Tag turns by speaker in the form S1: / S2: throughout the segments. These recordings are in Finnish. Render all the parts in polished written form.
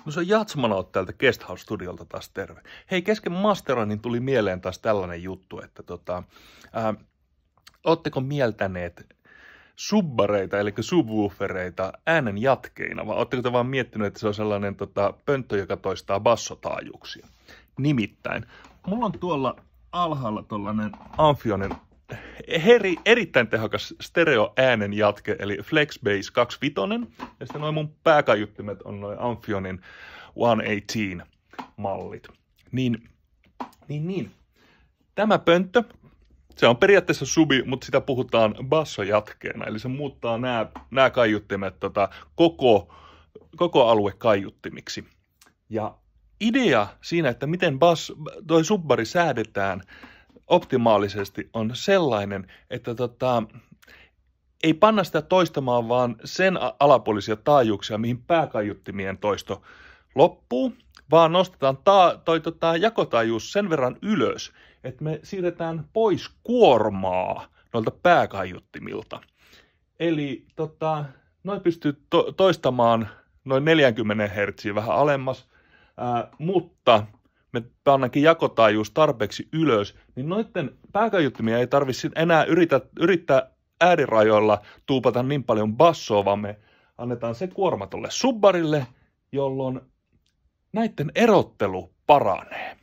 S1: No se on Jatsmanaut täältä Guest House Studiolta taas terve. Hei, kesken masteroinnin tuli mieleen taas tällainen juttu, että ootteko mieltäneet subbareita, eli subwoofereita äänen jatkeina, vai ootteko te vaan miettinyt, että se on sellainen pönttö, joka toistaa bassotaajuuksia? Nimittäin, mulla on tuolla alhaalla tollainen Amphionin erittäin tehokas stereo-äänen jatke, eli FlexBass 25, ja sitten noin mun pääkaiuttimet on noin Amphionin 118-mallit. Niin. Tämä pönttö, se on periaatteessa subi, mutta sitä puhutaan bassojatkeena, eli se muuttaa nämä kaiuttimet koko alue kaiuttimiksi. Ja idea siinä, että miten toi subbari säädetään optimaalisesti, on sellainen, että ei panna sitä toistamaan vaan sen alapuolisia taajuuksia, mihin pääkaiuttimien toisto loppuu, vaan nostetaan jakotaajuus sen verran ylös, että me siirretään pois kuormaa noilta pääkaiuttimilta. Eli noin pystyy toistamaan noin 40 Hz vähän alemmas, mutta me pannaankin jakotaajuus tarpeeksi ylös, niin noiden pääkaiuttimia ei tarvitse enää yrittää äärirajoilla tuupata niin paljon bassoa, vaan me annetaan se kuorma tolle subbarille, jolloin näiden erottelu paranee.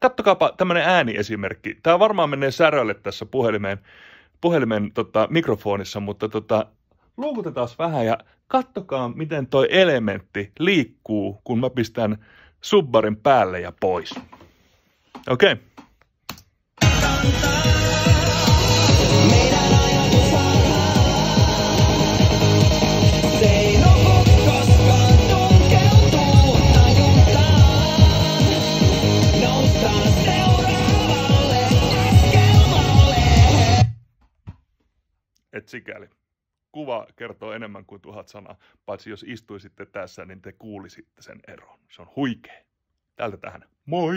S1: Kattokaapa tämmönen ääniesimerkki. Tää varmaan menee särölle tässä puhelimen mikrofonissa, mutta luukutetaan vähän ja kattokaa, miten toi elementti liikkuu, kun mä pistän subbarin päälle ja pois. Okei. Et sikäli. Kuva kertoo enemmän kuin 1000 sanaa, paitsi jos istuisitte tässä, niin te kuulisitte sen eron. Se on huikea. Täältä tähän. Moi!